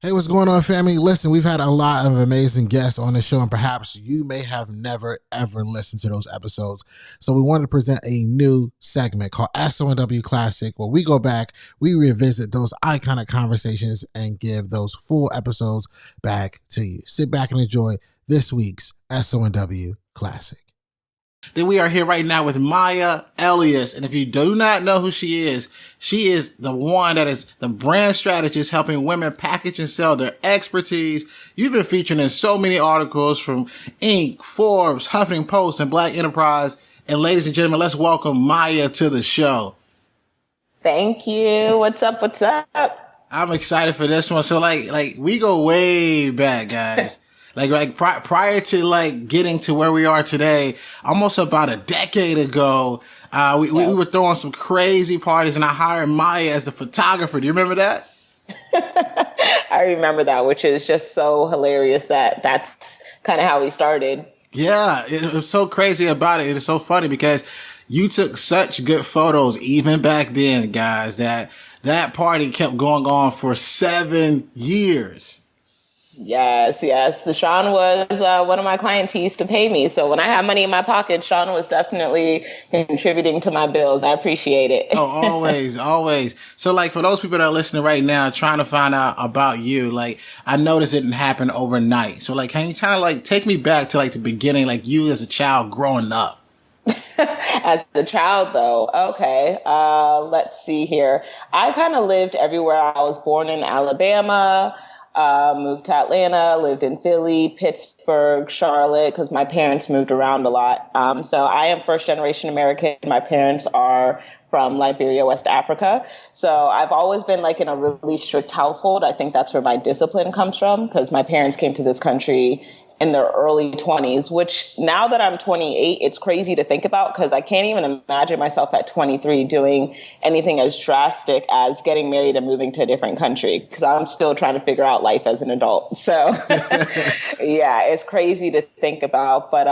Hey, what's going on, family? Listen, we've had a lot of amazing guests on the show, and perhaps you may have never, ever listened to those episodes. So we wanted to present a new segment called SONW Classic, where we go back, we revisit those iconic conversations, and give those full episodes back to you. Sit back and enjoy this week's SONW Classic. Then we are here right now with Maya Elious. And if you do not know who she is the one that is the brand strategist helping women package and sell their expertise. You've been featured in so many articles from Inc., Forbes, Huffington Post, and Black Enterprise. And ladies and gentlemen, let's welcome Maya to the show. Thank you. What's up? What's up? I'm excited for this one. So like we go way back, guys. Prior to getting to where we are today, almost about a decade ago, we were throwing some crazy parties, and I hired Maya as the photographer. Do you remember that? I remember that, which is just so hilarious that's kind of how we started. Yeah, it was so crazy about it. It is so funny because you took such good photos even back then, guys, that party kept going on for 7 years. Yes. So Shawn was one of my clients. He used to pay me. So when I had money in my pocket, Shawn was definitely contributing to my bills. I appreciate it. Oh, always. So for those people that are listening right now, trying to find out about you, I noticed it didn't happen overnight. So can you kind of take me back to the beginning, you as a child growing up? As a child, though, okay. Let's see here. I kind of lived everywhere. I was born in Alabama. Moved to Atlanta, lived in Philly, Pittsburgh, Charlotte, because my parents moved around a lot. So I am first generation American. My parents are from Liberia, West Africa. So I've always been in a really strict household. I think that's where my discipline comes from, because my parents came to this country in their early 20s, which now that I'm 28, it's crazy to think about, because I can't even imagine myself at 23 doing anything as drastic as getting married and moving to a different country, because I'm still trying to figure out life as an adult. So yeah, it's crazy to think about. But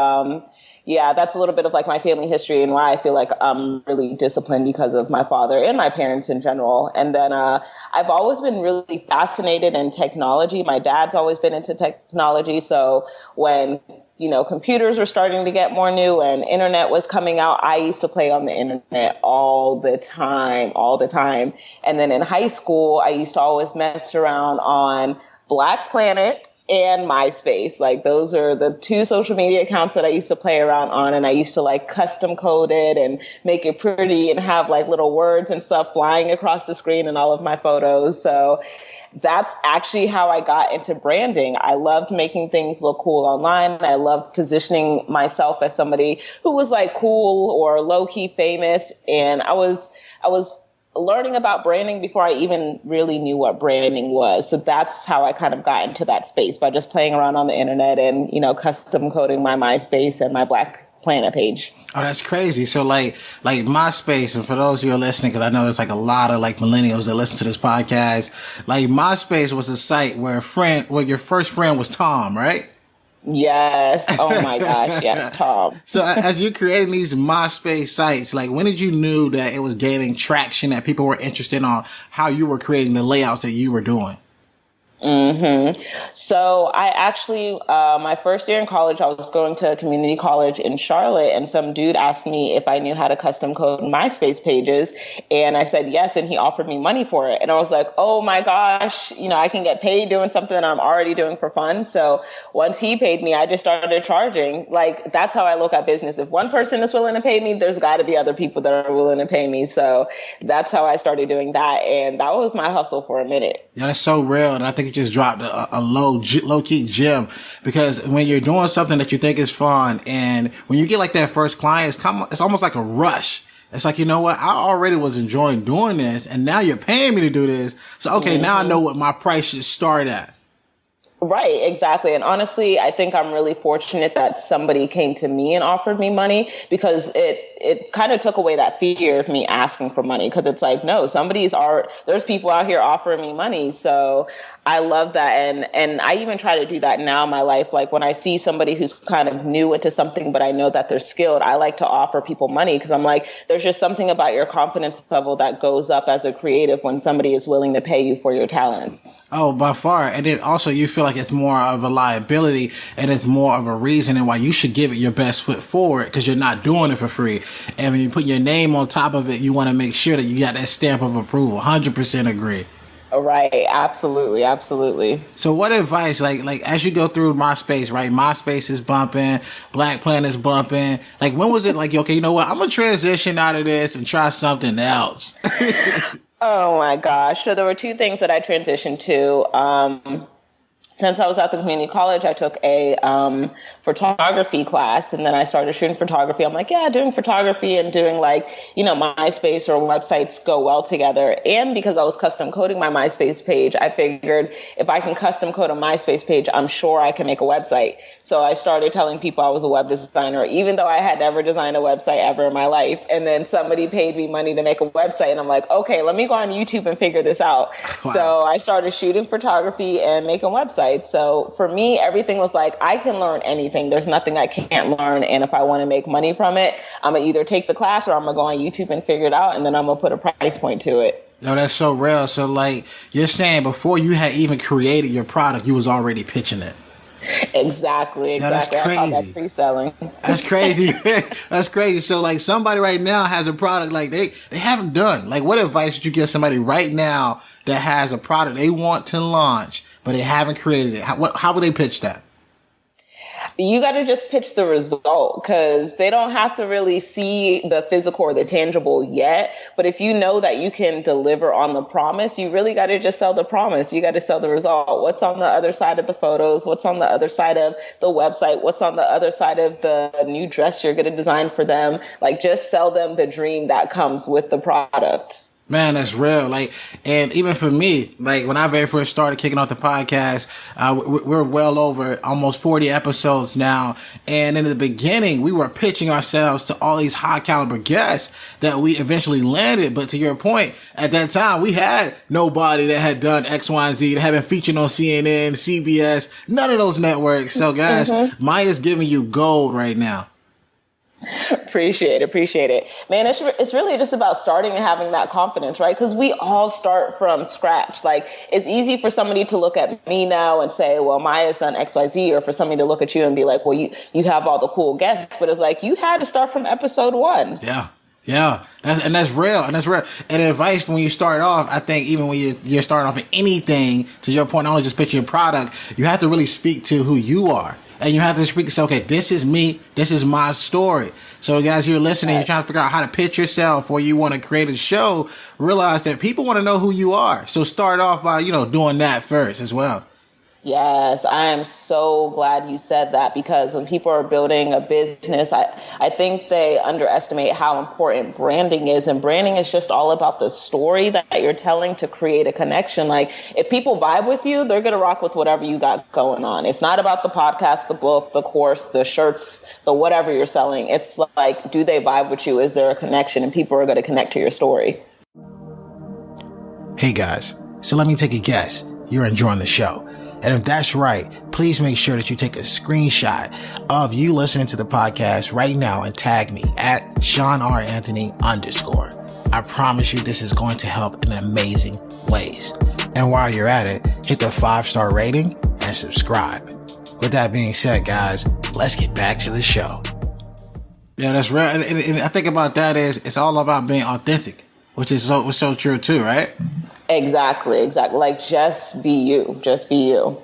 yeah, that's a little bit of my family history and why I feel like I'm really disciplined, because of my father and my parents in general. And then I've always been really fascinated in technology. My dad's always been into technology. So when computers were starting to get more new and internet was coming out, I used to play on the internet all the time. And then in high school, I used to always mess around on Black Planet and MySpace. Those are the two social media accounts that I used to play around on. And I used to custom code it and make it pretty and have little words and stuff flying across the screen in all of my photos. So that's actually how I got into branding. I loved making things look cool online. I loved positioning myself as somebody who was cool or low key famous. And I was learning about branding before I even really knew what branding was. So that's how I kind of got into that space, by just playing around on the internet and, custom coding my MySpace and my Black Planet page. Oh, that's crazy. So MySpace, and for those of you who are listening, because I know there's a lot of millennials that listen to this podcast, MySpace was a site where your first friend was Tom, right? Yes. Oh my gosh. Yes, Tom. So as you're creating these MySpace sites, when did you knew that it was gaining traction, that people were interested on how you were creating the layouts that you were doing? So I actually, my first year in college, I was going to a community college in Charlotte, and some dude asked me if I knew how to custom code MySpace pages. And I said yes, and he offered me money for it. And I was like, oh my gosh, I can get paid doing something that I'm already doing for fun. So once he paid me, I just started charging. That's how I look at business. If one person is willing to pay me, there's got to be other people that are willing to pay me. So that's how I started doing that. And that was my hustle for a minute. Yeah, that's so real. And I think just dropped a low-key gem, because when you're doing something that you think is fun, and when you get that first client, it's almost like a rush. It's you know what? I already was enjoying doing this, and now you're paying me to do this. So, okay, now I know what my price should start at. Right, exactly. And honestly, I think I'm really fortunate that somebody came to me and offered me money, because it kind of took away that fear of me asking for money. Because it's no, there's people out here offering me money. So I love that. And I even try to do that now in my life. Like when I see somebody who's kind of new into something, but I know that they're skilled, I like to offer people money because I'm like, there's just something about your confidence level that goes up as a creative when somebody is willing to pay you for your talents. Oh, by far. And then also you feel like it's more of a liability and it's more of a reason and why you should give it your best foot forward because you're not doing it for free. And when you put your name on top of it, you want to make sure that you got that stamp of approval. 100% agree. Right. Absolutely. Absolutely. So what advice, like as you go through MySpace, right? MySpace is bumping, Black Planet is bumping. Like when was it like, okay, you know what? I'm going to transition out of this and try something else. Oh my gosh. So there were two things that I transitioned to. Since I was at the community college, I took a photography class, and then I started shooting photography. I'm like, yeah, doing photography and doing like, MySpace or websites go well together. And because I was custom coding my MySpace page, I figured if I can custom code a MySpace page, I'm sure I can make a website. So I started telling people I was a web designer, even though I had never designed a website ever in my life. And then somebody paid me money to make a website. And I'm like, okay, let me go on YouTube and figure this out. Wow. So I started shooting photography and making websites. So for me, everything was like, I can learn anything. There's nothing I can't learn. And if I want to make money from it, I'm going to either take the class or I'm going to go on YouTube and figure it out. And then I'm going to put a price point to it. No, that's so real. So like you're saying before you had even created your product, you was already pitching it. Exactly. Yeah, that's crazy. I call that pre-selling. That's crazy. That's crazy. So like somebody right now has a product like they haven't done. Like what advice would you give somebody right now that has a product they want to launch, but they haven't created it? How would they pitch that? You got to just pitch the result because they don't have to really see the physical or the tangible yet. But if you know that you can deliver on the promise, you really got to just sell the promise. You got to sell the result. What's on the other side of the photos? What's on the other side of the website? What's on the other side of the new dress you're going to design for them? Like just sell them the dream that comes with the product. Man, that's real. Like, and even for me, like when I very first started kicking off the podcast, we're well over almost 40 episodes now. And in the beginning, we were pitching ourselves to all these high caliber guests that we eventually landed. But to your point, at that time, we had nobody that had done X, Y, and Z, that had been featured on CNN, CBS, none of those networks. So guys, Maya's giving you gold right now. Appreciate it. Man, it's really just about starting and having that confidence, right? Because we all start from scratch. Like, it's easy for somebody to look at me now and say, well, Maya's done XYZ, or for somebody to look at you and be like, well, you have all the cool guests. But it's like, you had to start from episode 1. Yeah. That's real. And advice when you start off, I think even when you're starting off in anything, to your point, not only just pitch your product, you have to really speak to who you are. And you have to speak and say, okay, this is me. This is my story. So guys, you're listening, you're trying to figure out how to pitch yourself or you want to create a show, realize that people want to know who you are. So start off by, doing that first as well. Yes, I am so glad you said that because when people are building a business, I think they underestimate how important branding is. And branding is just all about the story that you're telling to create a connection. Like if people vibe with you, they're going to rock with whatever you got going on. It's not about the podcast, the book, the course, the shirts, the whatever you're selling. It's like, do they vibe with you? Is there a connection? And people are going to connect to your story. Hey guys, so let me take a guess. You're enjoying the show. And if that's right, please make sure that you take a screenshot of you listening to the podcast right now and tag me at Shawn Anthony _. I promise you this is going to help in amazing ways. And while you're at it, hit the 5-star rating and subscribe. With that being said, guys, let's get back to the show. Yeah, that's real. And I think about that is it's all about being authentic, which is so true too, right? Exactly. Like, just be you.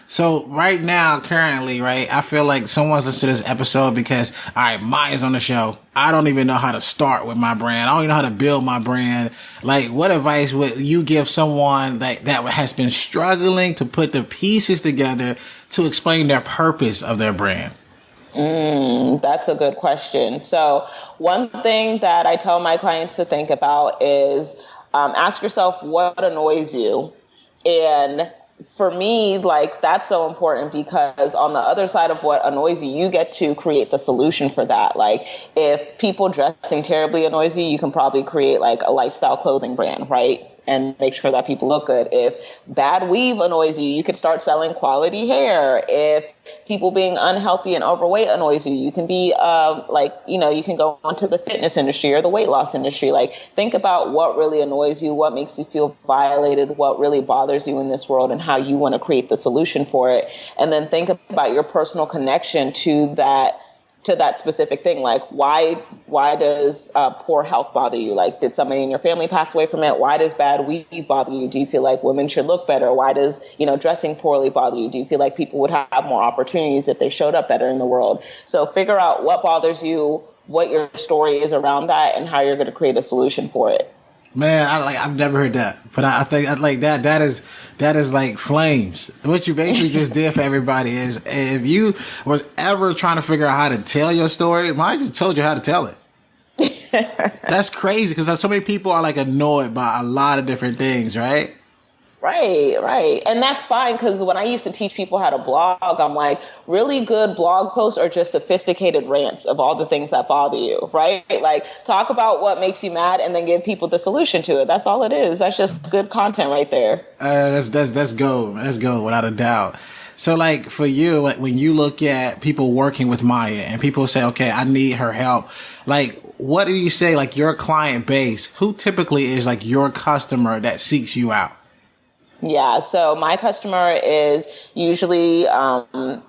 So right now, currently, right, I feel like someone's listening to this episode because, all right, Maya's on the show. I don't even know how to start with my brand. I don't even know how to build my brand. Like, what advice would you give someone that has been struggling to put the pieces together to explain their purpose of their brand? That's a good question. So one thing that I tell my clients to think about is ask yourself what annoys you. And for me, like, that's so important because on the other side of what annoys you, you get to create the solution for that. Like, if people dressing terribly annoys you, you can probably create like a lifestyle clothing brand, right? and make sure that people look good. If bad weave annoys you, you could start selling quality hair. If people being unhealthy and overweight annoys you, you can be you can go onto the fitness industry or the weight loss industry. Like, think about what really annoys you, what makes you feel violated, what really bothers you in this world, and how you want to create the solution for it. And then think about your personal connection to that specific thing. Like, why does poor health bother you? Like, did somebody in your family pass away from it? Why does bad weave bother you? Do you feel like women should look better? Why does, dressing poorly bother you? Do you feel like people would have more opportunities if they showed up better in the world? So figure out what bothers you, what your story is around that, and how you're going to create a solution for it. Man, I've never heard that, but I think that is like flames. What you basically just did for everybody is, if you was ever trying to figure out how to tell your story, Maya just told you how to tell it. That's crazy, because so many people are like annoyed by a lot of different things, right? Right. And that's fine, because when I used to teach people how to blog, I'm like, really good blog posts are just sophisticated rants of all the things that bother you, right? Like, talk about what makes you mad and then give people the solution to it. That's all it is. That's just good content right there. That's gold. That's gold, without a doubt. So, like, for you, like, when you look at people working with Maya and people say, okay, I need her help, like, what do you say, like, your client base, who typically is like your customer that seeks you out? Yeah, so my customer is usually, and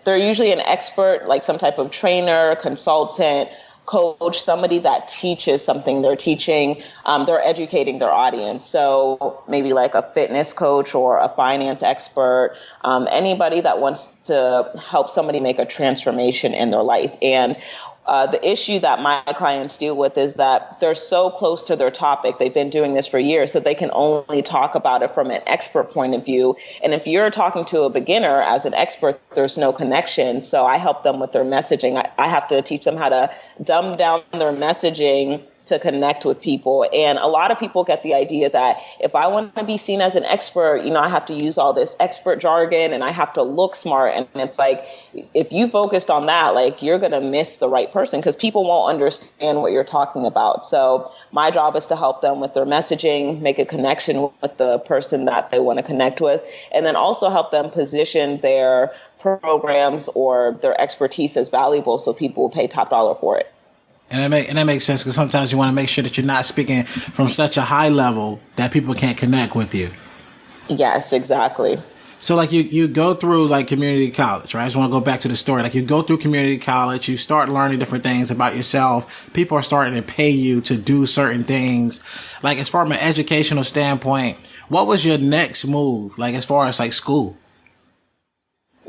they're usually an expert, like some type of trainer, consultant, coach, somebody that teaches something. They're teaching, they're educating their audience. So maybe like a fitness coach or a finance expert, anybody that wants to help somebody make a transformation in their life. And the issue that my clients deal with is that they're so close to their topic. They've been doing this for years, so they can only talk about it from an expert point of view. And if you're talking to a beginner as an expert, there's no connection. So I help them with their messaging. I have to teach them how to dumb down their messaging to connect with people. And a lot of people get the idea that if I want to be seen as an expert, I have to use all this expert jargon and I have to look smart. And it's like, if you focused on that, like, you're going to miss the right person, because people won't understand what you're talking about. So my job is to help them with their messaging, make a connection with the person that they want to connect with, and then also help them position their programs or their expertise as valuable so people will pay top dollar for it. And that makes sense, because sometimes you want to make sure that you're not speaking from such a high level that people can't connect with you. Yes, exactly. So, like, you go through, like, community college, right? I just want to go back to the story. Like, you go through community college, you start learning different things about yourself. People are starting to pay you to do certain things. Like, as far as an educational standpoint, what was your next move? Like, as far as, like, school?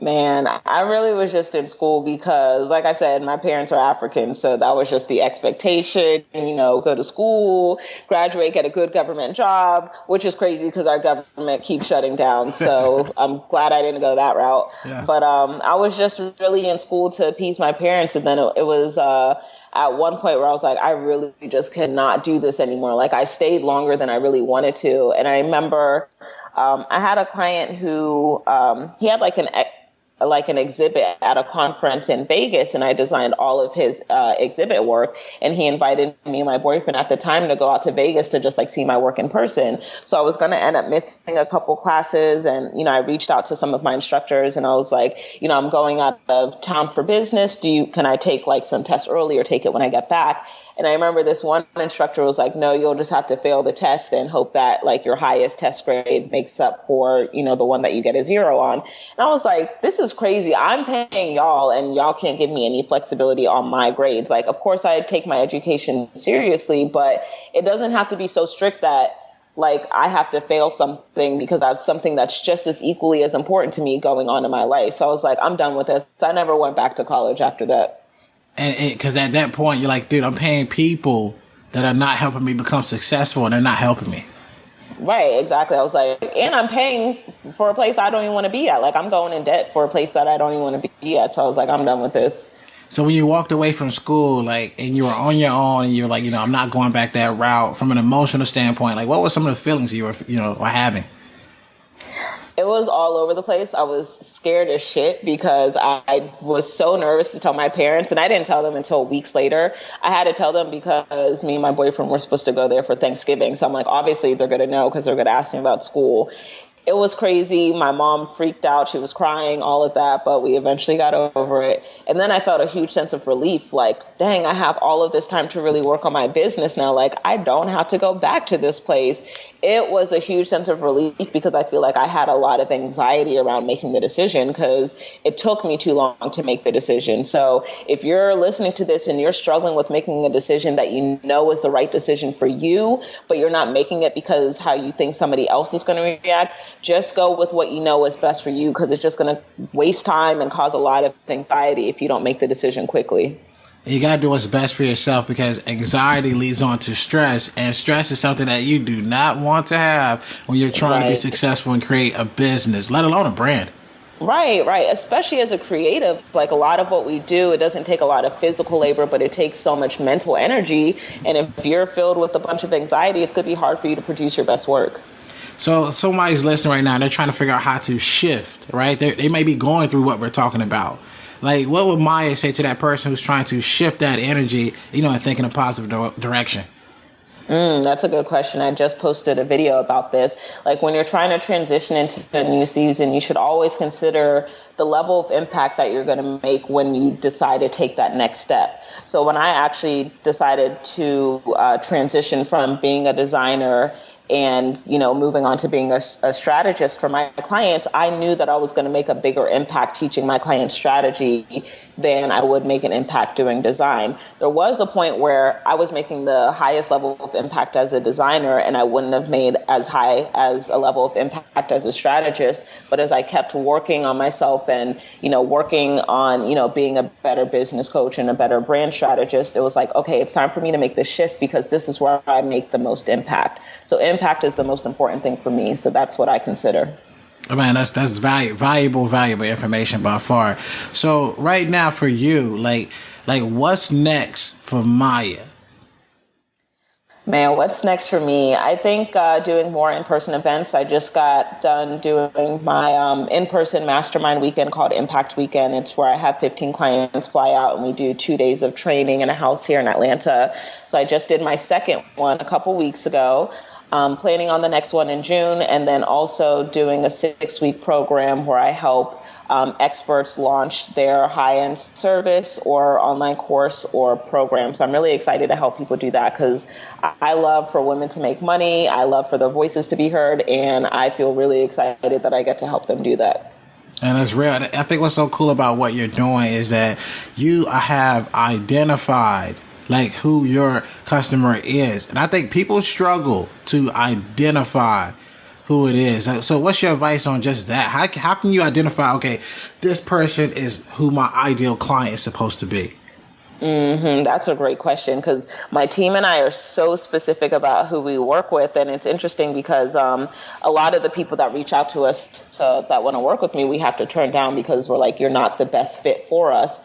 Man, I really was just in school because, like I said, my parents are African. So that was just the expectation, go to school, graduate, get a good government job, which is crazy because our government keeps shutting down. So I'm glad I didn't go that route. Yeah. But I was just really in school to appease my parents. And then it was at one point where I was like, I really just cannot do this anymore. Like, I stayed longer than I really wanted to. And I remember I had a client who he had like an exhibit at a conference in Vegas, and I designed all of his exhibit work, and he invited me and my boyfriend at the time to go out to Vegas to just like see my work in person. So I was going to end up missing a couple classes, and I reached out to some of my instructors, and I was like, I'm going out of town for business. Can I take like some tests early or take it when I get back? And I remember this one instructor was like, no, you'll just have to fail the test and hope that like your highest test grade makes up for, the one that you get a 0 on. And I was like, this is crazy. I'm paying y'all and y'all can't give me any flexibility on my grades. Like, of course I take my education seriously, but it doesn't have to be so strict that like I have to fail something because I have something that's just as equally as important to me going on in my life. So I was like, I'm done with this. I never went back to college after that. And because at that point, you're like, dude, I'm paying people that are not helping me become successful, and they're not helping me. Right, exactly. I was like, and I'm paying for a place I don't even want to be at. Like, I'm going in debt for a place that I don't even want to be at. So I was like, I'm done with this. So when you walked away from school, like, and you were on your own, and you're like, I'm not going back that route, from an emotional standpoint, like, what were some of the feelings you were, were having? It was all over the place. I was scared as shit because I was so nervous to tell my parents, and I didn't tell them until weeks later. I had to tell them because me and my boyfriend were supposed to go there for Thanksgiving. So I'm like, obviously they're going to know because they're going to ask me about school. It was crazy. My mom freaked out. She was crying, all of that, but we eventually got over it. And then I felt a huge sense of relief. Like, dang, I have all of this time to really work on my business now. Like, I don't have to go back to this place. It was a huge sense of relief because I feel like I had a lot of anxiety around making the decision because it took me too long to make the decision. So if you're listening to this and you're struggling with making a decision that you know is the right decision for you, but you're not making it because how you think somebody else is going to react, just go with what you know is best for you because it's just going to waste time and cause a lot of anxiety if you don't make the decision quickly. You got to do what's best for yourself because anxiety leads on to stress, and stress is something that you do not want to have when you're trying to be successful and create a business, let alone a brand. Right. Especially as a creative, like a lot of what we do, it doesn't take a lot of physical labor, but it takes so much mental energy. And if you're filled with a bunch of anxiety, it's going to be hard for you to produce your best work. So somebody's listening right now, and they're trying to figure out how to shift, right? They may be going through what we're talking about. Like, what would Maya say to that person who's trying to shift that energy, and think in a positive direction? That's a good question. I just posted a video about this. Like, when you're trying to transition into a new season, you should always consider the level of impact that you're going to make when you decide to take that next step. So when I actually decided to transition from being a designer and, moving on to being a strategist for my clients, I knew that I was going to make a bigger impact teaching my clients strategy than I would make an impact doing design. There was a point where I was making the highest level of impact as a designer, and I wouldn't have made as high as a level of impact as a strategist. But as I kept working on myself and, working on, being a better business coach and a better brand strategist, it was like, okay, it's time for me to make this shift because this is where I make the most impact. So impact is the most important thing for me. So that's what I consider. Oh, man, that's valuable information by far. So right now for you, like what's next for Maya? Man, what's next for me? I think doing more in-person events. I just got done doing my in-person mastermind weekend called Impact Weekend. It's where I have 15 clients fly out and we do 2 days of training in a house here in Atlanta. So I just did my second one a couple weeks ago. Planning on the next one in June, and then also doing a 6-week program where I help experts launch their high-end service or online course or program. So I'm really excited to help people do that because I love for women to make money. I love for their voices to be heard, and I feel really excited that I get to help them do that. And it's real. I think what's so cool about what you're doing is that you have identified like who your customer is. And I think people struggle to identify who it is. So what's your advice on just that? How can you identify, okay, this person is who my ideal client is supposed to be? That's a great question because my team and I are so specific about who we work with. And it's interesting because a lot of the people that reach out to us that want to work with me, we have to turn down because we're like, you're not the best fit for us.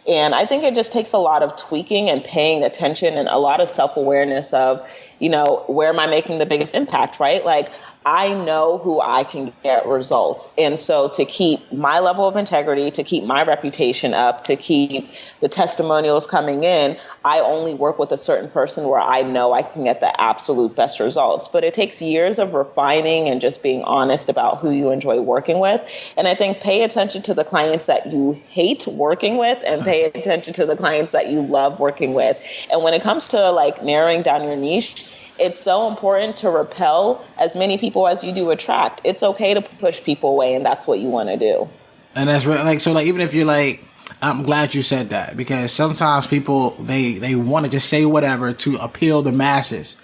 And I think it just takes a lot of tweaking and paying attention and a lot of self-awareness of, where am I making the biggest impact, right? Like, I know who I can get results. And so to keep my level of integrity, to keep my reputation up, to keep the testimonials coming in, I only work with a certain person where I know I can get the absolute best results. But it takes years of refining and just being honest about who you enjoy working with. And I think pay attention to the clients that you hate working with and pay attention to the clients that you love working with. And when it comes to like narrowing down your niche, it's so important to repel as many people as you do attract. It's okay to push people away, and that's what you want to do. And that's right. Like, so like, even if you're like, I'm glad you said that because sometimes people, they want to just say whatever to appeal the masses.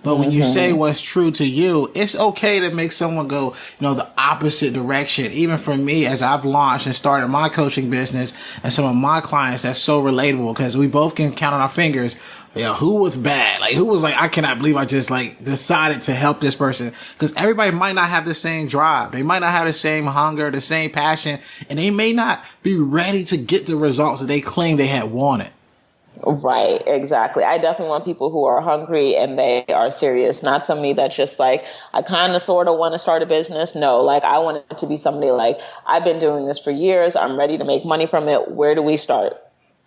But when you say what's true to you, it's okay to make someone go, the opposite direction. Even for me, as I've launched and started my coaching business and some of my clients, that's so relatable because we both can count on our fingers. Who was bad? Like, who was like, I cannot believe I just like decided to help this person. Because everybody might not have the same drive. They might not have the same hunger, the same passion, and they may not be ready to get the results that they claim they had wanted. Right, exactly. I definitely want people who are hungry and they are serious, not somebody that's just like, I kind of sort of want to start a business. No, like I want it to be somebody like, I've been doing this for years. I'm ready to make money from it. Where do we start?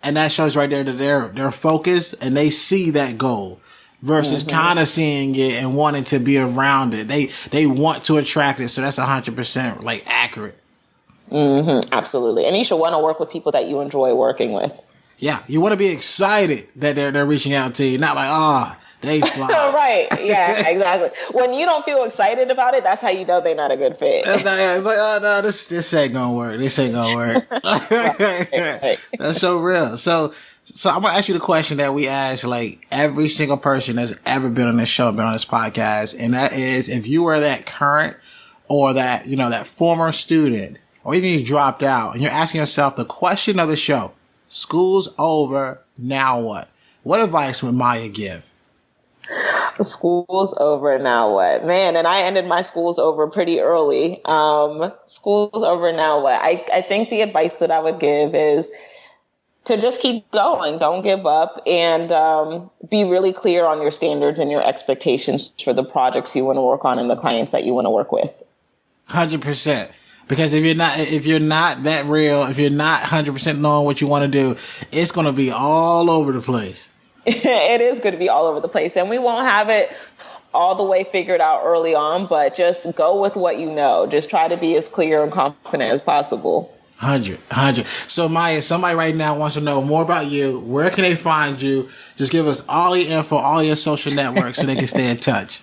And that shows right there that they're focused and they see that goal versus kind of seeing it and wanting to be around it. They want to attract it. So that's 100% like accurate. Absolutely. And you should want to work with people that you enjoy working with. Yeah, you want to be excited that they're reaching out to you, not like, they fly. Right, yeah, exactly. When you don't feel excited about it, that's how you know they're not a good fit. It's like, oh no, this ain't gonna work. This ain't gonna work. Right. That's so real. So I'm gonna ask you the question that we ask like every single person that's ever been on this show, been on this podcast, and that is, if you were that current or that that former student, or even you dropped out, and you're asking yourself the question of the show. School's over, now what? What advice would Maya give? School's over, now what? Man, and I ended my school's over pretty early. School's over, now what? I think the advice that I would give is to just keep going. Don't give up, and be really clear on your standards and your expectations for the projects you want to work on and the clients that you want to work with. 100%. Because if you're not that real, if you're not 100% knowing what you want to do, it's going to be all over the place. It is going to be all over the place, and we won't have it all the way figured out early on, but just go with what you know. Just try to be as clear and confident as possible. 100. So Maya, somebody right now wants to know more about you. Where can they find you? Just give us all your info, all your social networks so they can stay in touch.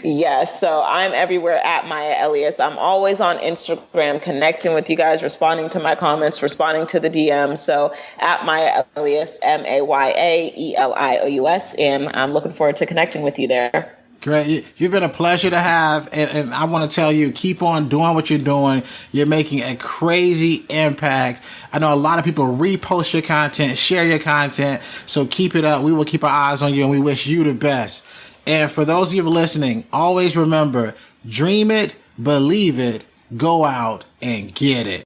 Yes. So I'm everywhere at Maya Elious. I'm always on Instagram connecting with you guys, responding to my comments, responding to the DM. So at Maya Elious, MayaElious. And I'm looking forward to connecting with you there. Great. You've been a pleasure to have. And I want to tell you, keep on doing what you're doing. You're making a crazy impact. I know a lot of people repost your content, share your content. So keep it up. We will keep our eyes on you and we wish you the best. And for those of you listening, always remember, dream it, believe it, go out and get it.